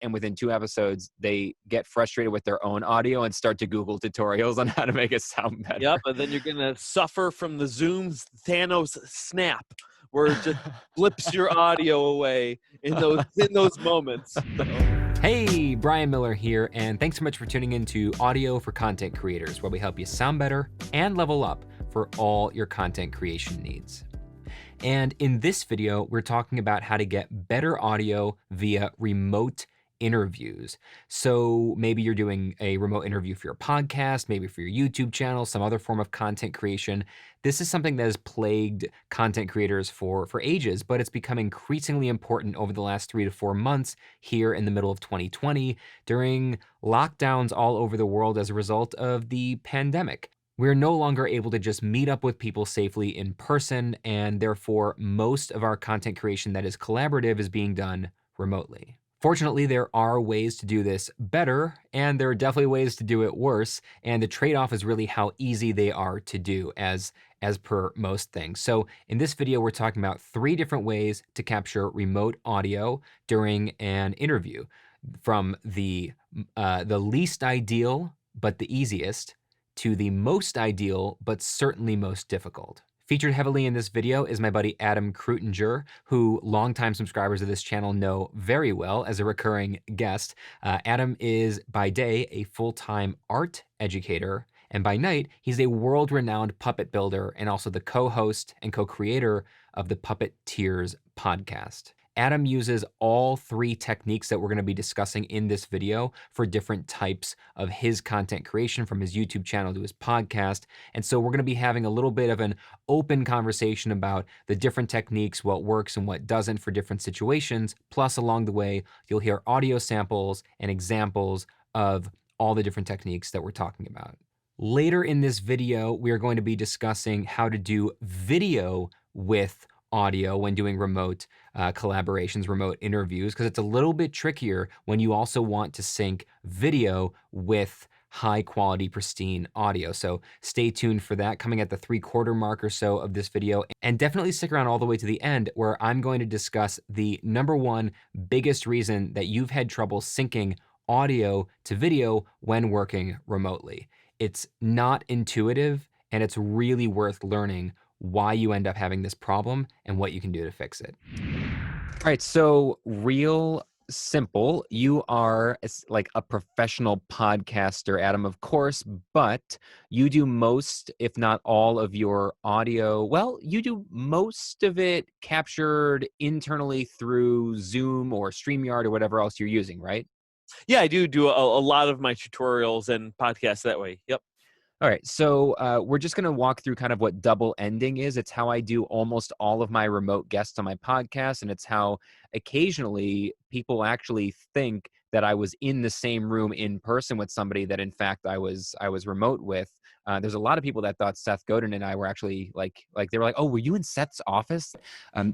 and within 2 episodes, they get frustrated with their own audio and start to Google tutorials on how to make it sound better. Yep, and then you're gonna suffer from the Zoom's Thanos snap, where it just flips your audio away in those moments. So. Hey, Brian Miller here, and thanks so much for tuning in to Audio for Content Creators, where we help you sound better and level up for all your content creation needs. And in this video, we're talking about how to get better audio via remote interviews. So maybe you're doing a remote interview for your podcast, maybe for your YouTube channel, some other form of content creation. This is something that has plagued content creators for ages, but it's become increasingly important over the last 3 to 4 months here in the middle of 2020 during lockdowns all over the world as a result of the pandemic. We're no longer able to just meet up with people safely in person, and therefore most of our content creation that is collaborative is being done remotely. Fortunately, there are ways to do this better, and there are definitely ways to do it worse, and the trade-off is really how easy they are to do, as per most things. So in this video, we're talking about 3 different ways to capture remote audio during an interview, from the least ideal but the easiest to the most ideal, but certainly most difficult. Featured heavily in this video is my buddy Adam Krutinger, who longtime subscribers of this channel know very well as a recurring guest. Adam is by day a full-time art educator, and by night, he's a world-renowned puppet builder and also the co-host and co-creator of the Puppeteers podcast. Adam uses all 3 techniques that we're gonna be discussing in this video for different types of his content creation, from his YouTube channel to his podcast. And so we're gonna be having a little bit of an open conversation about the different techniques, what works and what doesn't for different situations. Plus, along the way, you'll hear audio samples and examples of all the different techniques that we're talking about. Later in this video, we are going to be discussing how to do video with audio when doing remote collaborations, remote interviews, because it's a little bit trickier when you also want to sync video with high quality, pristine audio. So stay tuned for that, coming at the 3/4 mark or so of this video. And definitely stick around all the way to the end, where I'm going to discuss the #1 biggest reason that you've had trouble syncing audio to video when working remotely. It's not intuitive, and it's really worth learning why you end up having this problem and what you can do to fix it. All right, so real simple. You are like a professional podcaster, Adam, of course, but you do most, if not all, of your audio. Well, you do most of it captured internally through Zoom or StreamYard or whatever else you're using, right? Yeah, I do a lot of my tutorials and podcasts that way. Yep. All right, so we're just going to walk through kind of what double ending is. It's how I do almost all of my remote guests on my podcast, and it's how occasionally people actually think that I was in the same room in person with somebody that in fact I was remote with. There's a lot of people that thought Seth Godin and I were actually like they were like, "Oh, were you in Seth's office?"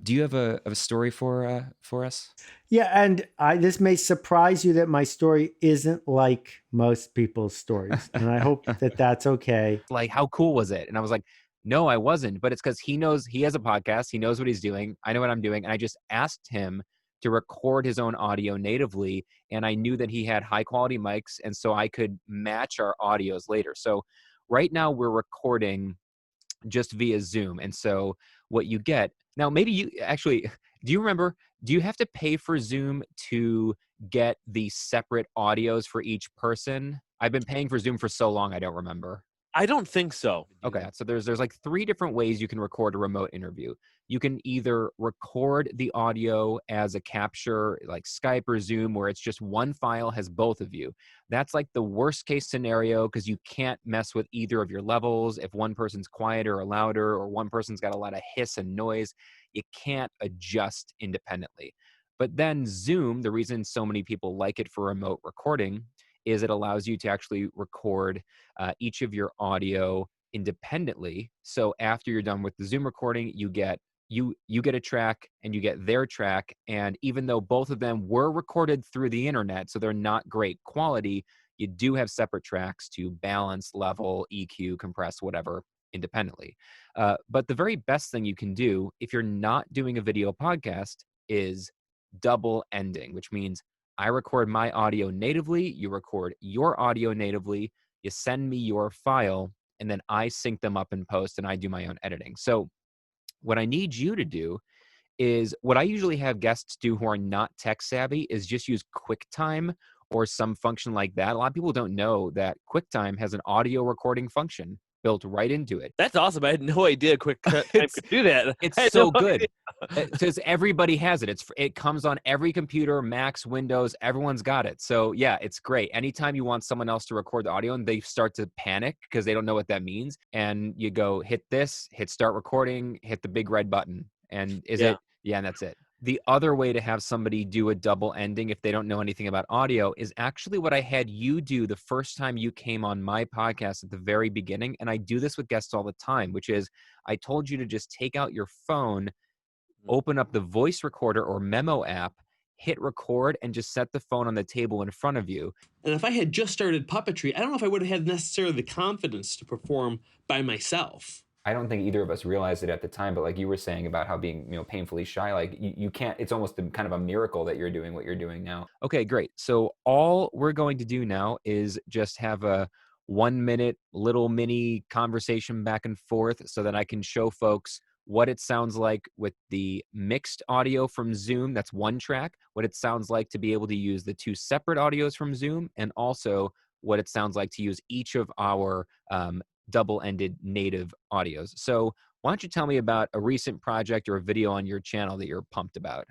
Do you have a story for us? Yeah, and this may surprise you that my story isn't like most people's stories, and I hope that that's okay. Like, how cool was it? And I was like, no, I wasn't. But it's because he knows, he has a podcast. He knows what he's doing. I know what I'm doing. And I just asked him to record his own audio natively. And I knew that he had high quality mics. And so I could match our audios later. So right now we're recording just via Zoom. And so what you get now, maybe you actually, do you remember, do you have to pay for Zoom to get the separate audios for each person? I've been paying for Zoom for so long, I don't remember. I don't think so. Okay, so there's like 3 different ways you can record a remote interview. You can either record the audio as a capture, like Skype or Zoom, where it's just one file has both of you. That's like the worst case scenario because you can't mess with either of your levels. If one person's quieter or louder, or one person's got a lot of hiss and noise, you can't adjust independently. But then Zoom, the reason so many people like it for remote recording is it allows you to actually record each of your audio independently. So after you're done with the Zoom recording, you get a track and you get their track. And even though both of them were recorded through the internet, so they're not great quality, you do have separate tracks to balance, level, EQ, compress, whatever, independently. But the very best thing you can do if you're not doing a video podcast is double ending, which means I record my audio natively, you record your audio natively, you send me your file, and then I sync them up in post and I do my own editing. So what I need you to do is what I usually have guests do who are not tech savvy is just use QuickTime or some function like that. A lot of people don't know that QuickTime has an audio recording function built right into it. That's awesome. I had no idea QuickTime could do that. It's I had so no good. idea. Because everybody has it. It comes on every computer, Macs, Windows, everyone's got it. So yeah, it's great. Anytime you want someone else to record the audio and they start to panic because they don't know what that means, and you go hit this, hit start recording, hit the big red button, and and that's it. The other way to have somebody do a double ending if they don't know anything about audio is actually what I had you do the first time you came on my podcast at the very beginning. And I do this with guests all the time, which is I told you to just take out your phone, open up the voice recorder or memo app, hit record, and just set the phone on the table in front of you. And if I had just started puppetry, I don't know if I would have had necessarily the confidence to perform by myself. I don't think either of us realized it at the time, but like you were saying about how being, painfully shy, like you can't, it's almost kind of a miracle that you're doing what you're doing now. Okay, great. So all we're going to do now is just have a 1 minute little mini conversation back and forth so that I can show folks what it sounds like with the mixed audio from Zoom. That's one track. What it sounds like to be able to use the two separate audios from Zoom, and also what it sounds like to use each of our double-ended native audios. So why don't you tell me about a recent project or a video on your channel that you're pumped about?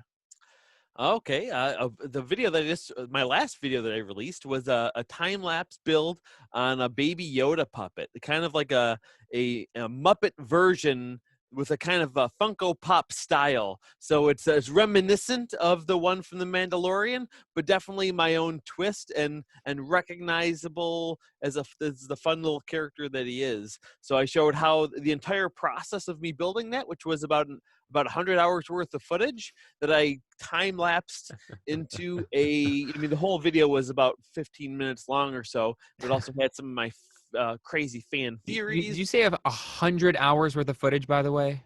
Okay, the video that my last video that I released was a time-lapse build on a baby Yoda puppet, kind of like a Muppet version with a kind of a Funko Pop style. So it's reminiscent of the one from The Mandalorian, but definitely my own twist and recognizable as the fun little character that he is. So I showed how the entire process of me building that, which was about 100 hours worth of footage, that I time lapsed into the whole video was about 15 minutes long or so, but also had some of my crazy fan theories. Did you say you have 100 hours worth of footage, by the way?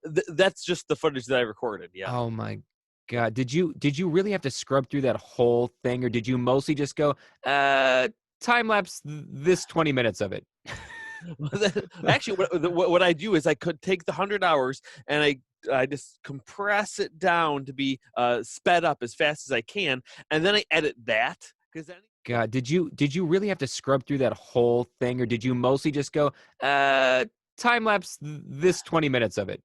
That's just the footage that I recorded. Yeah. Oh my God. Did you really have to scrub through that whole thing, or did you mostly just go, time lapse this 20 minutes of it? Actually, what I do is I could take the 100 hours and I just compress it down to be sped up as fast as I can, and then I edit that. God, did you really have to scrub through that whole thing, or did you mostly just go, time lapse this 20 minutes of it?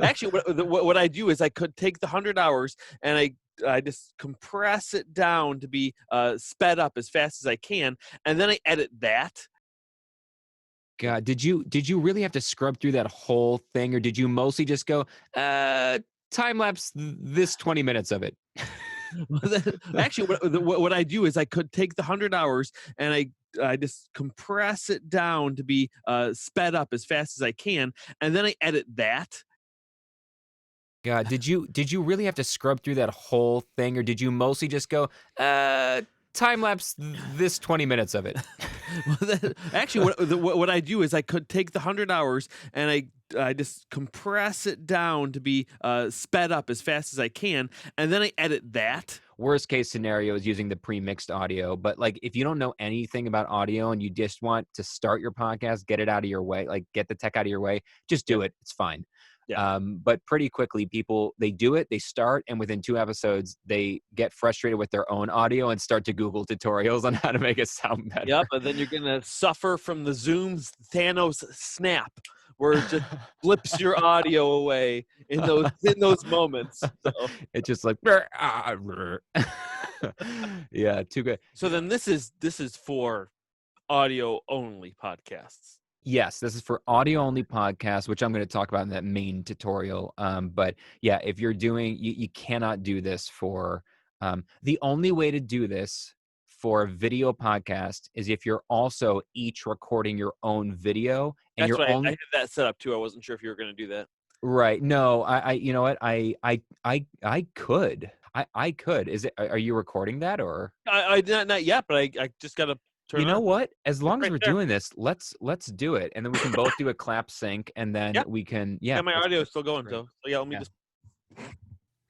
Actually, what I do is I could take the 100 hours and I just compress it down to be sped up as fast as I can, and then I edit that. God, did you really have to scrub through that whole thing, or did you mostly just go, time lapse this 20 minutes of it? Actually, what I do is I could take the 100 hours and I just compress it down to be sped up as fast as I can, and then I edit that. God, did you really have to scrub through that whole thing, or did you mostly just go, time lapse this 20 minutes of it? Actually, what I do is I could take the 100 hours and I just compress it down to be sped up as fast as I can, and then I edit that. Worst case scenario is using the pre-mixed audio, but like if you don't know anything about audio and you just want to start your podcast, get it out of your way, like get the tech out of your way, just do it. It's fine. Yeah. But pretty quickly, people, they do it, they start, and within 2 episodes, they get frustrated with their own audio and start to Google tutorials on how to make it sound better. Yep, and then you're going to suffer from the Zoom's Thanos snap, where it just flips your audio away in those moments. So. It's just like, yeah, too good. So then this is for audio only podcasts. Yes, this is for audio only podcasts, which I'm going to talk about in that main tutorial. But yeah, if you're doing, you cannot do this for, the only way to do this for a video podcast is if you're also each recording your own video. And That's you're right. I had that set up too. I wasn't sure if you were going to do that. Right. No, I you know what? I could. I could. Is it, are you recording that, or? I not yet, but I just got to turn You know on. what? As long as right we're there. doing this, let's do it, and then we can both do a clap sync, and then Yep. we can. Yeah, my let's- audio is still going, great. so yeah, let me Yeah. just.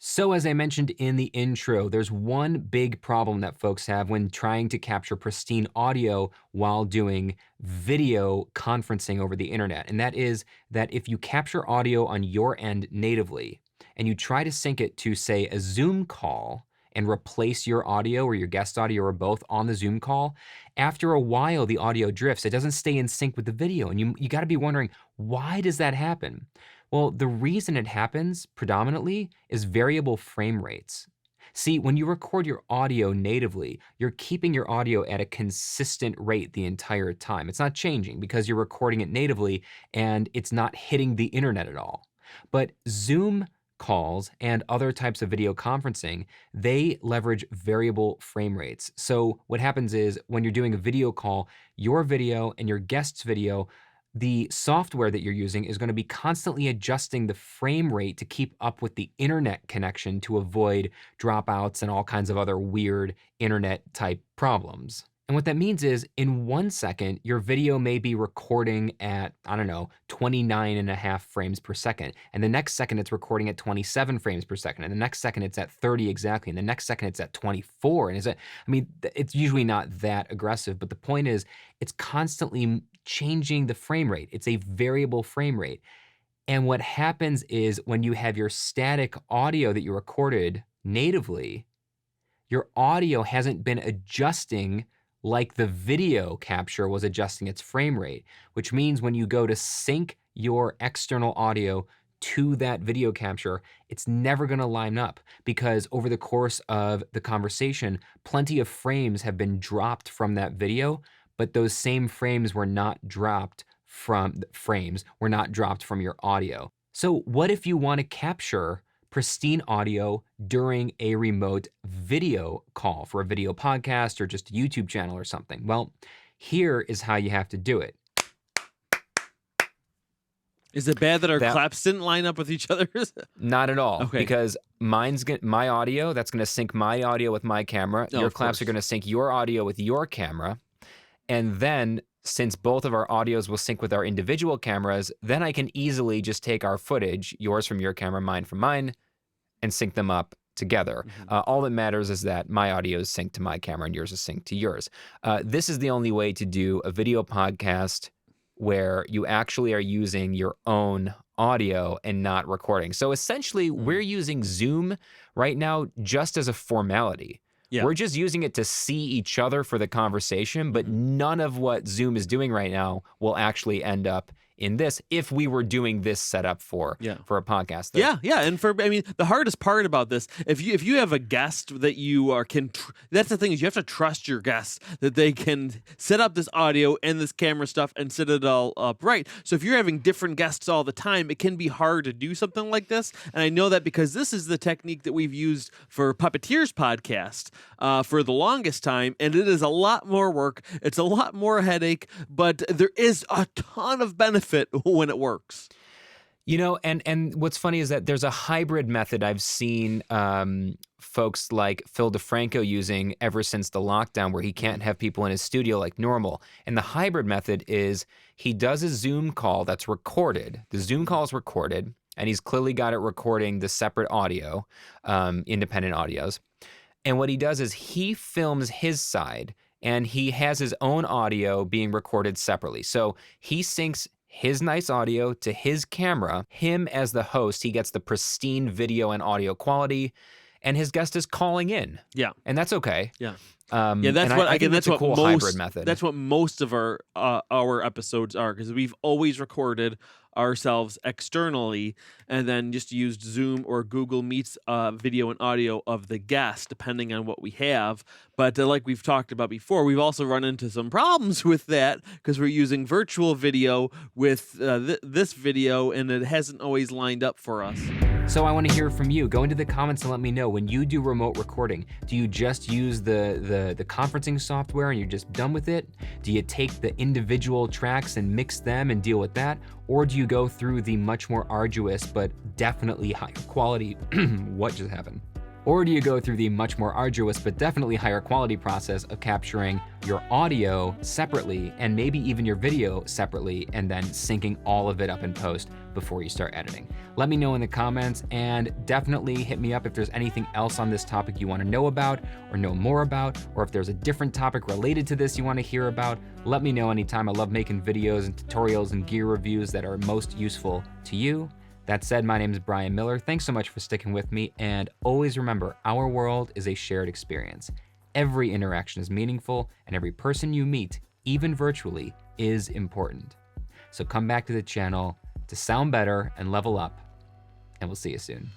So as I mentioned in the intro, there's one big problem that folks have when trying to capture pristine audio while doing video conferencing over the internet. And that is that if you capture audio on your end natively and you try to sync it to, say, a Zoom call and replace your audio or your guest audio or both on the Zoom call, after a while the audio drifts. It doesn't stay in sync with the video. And you gotta be wondering, why does that happen? Well, the reason it happens predominantly is variable frame rates. See, when you record your audio natively, you're keeping your audio at a consistent rate the entire time. It's not changing because you're recording it natively and it's not hitting the internet at all. But Zoom calls and other types of video conferencing, they leverage variable frame rates. So what happens is when you're doing a video call, your video and your guest's video, the software that you're using is going to be constantly adjusting the frame rate to keep up with the internet connection to avoid dropouts and all kinds of other weird internet type problems. And what that means is in 1 second, your video may be recording at, 29.5 frames per second. And the next second it's recording at 27 frames per second. And the next second it's at 30 exactly. And the next second it's at 24. And it's usually not that aggressive, but the point is it's constantly changing the frame rate. It's a variable frame rate. And what happens is when you have your static audio that you recorded natively, your audio hasn't been adjusting like the video capture was adjusting its frame rate, which means when you go to sync your external audio to that video capture, it's never gonna line up because over the course of the conversation, plenty of frames have been dropped from that video, but those same frames were not dropped from your audio. So what if you wanna capture pristine audio during a remote video call for a video podcast or just a YouTube channel or something? Well, here is how you have to do it. Is it bad that our claps didn't line up with each other's? Not at all, Okay. because my audio, that's going to sync my audio with my camera. Oh, Your of claps course. are going to sync your audio with your camera. And then since both of our audios will sync with our individual cameras, then I can easily just take our footage, yours from your camera, mine from mine, and sync them up together. All that matters is that my audio is synced to my camera and yours is synced to yours. This is the only way to do a video podcast where you actually are using your own audio and not recording. So essentially, we're using Zoom right now just as a formality. Yeah. We're just using it to see each other for the conversation, but none of what Zoom is doing right now will actually end up in this if we were doing this setup for a podcast. Yeah, and the hardest part about this, if you have a guest that you are that's the thing, is you have to trust your guests that they can set up this audio and this camera stuff and set it all up right. So if you're having different guests all the time, it can be hard to do something like this. And I know that because this is the technique that we've used for Puppeteers podcast for the longest time, and it is a lot more work. It's a lot more headache, but there is a ton of benefit when it works. And what's funny is that there's a hybrid method I've seen folks like Phil DeFranco using ever since the lockdown, where he can't have people in his studio like normal. And the hybrid method is he does a Zoom call that's recorded. The Zoom call is recorded, and he's clearly got it recording the separate audio, independent audios. And what he does is he films his side, and he has his own audio being recorded separately. So he syncs his nice audio to his camera. Him as the host, he gets the pristine video and audio quality, and his guest is calling in. Yeah. And that's okay. Yeah. That's a cool hybrid method. That's what most of our episodes are, because we've always recorded ourselves externally and then just used Zoom or Google Meets video and audio of the guest, depending on what we have. But like we've talked about before, we've also run into some problems with that because we're using virtual video with this video, and it hasn't always lined up for us. So I want to hear from you. Go into the comments and let me know, when you do remote recording, do you just use the conferencing software and you're just done with it? Do you take the individual tracks and mix them and deal with that? Or do you go through the much more arduous but definitely higher quality, what just happened? Or do you go through the much more arduous but definitely higher quality process of capturing your audio separately and maybe even your video separately and then syncing all of it up in post before you start editing? Let me know in the comments, and definitely hit me up if there's anything else on this topic you want to know about or know more about, or if there's a different topic related to this you want to hear about. Let me know anytime. I love making videos and tutorials and gear reviews that are most useful to you. That said, my name is Brian Miller. Thanks so much for sticking with me, and always remember, our world is a shared experience. Every interaction is meaningful, and every person you meet, even virtually, is important. So come back to the channel to sound better and level up, and we'll see you soon.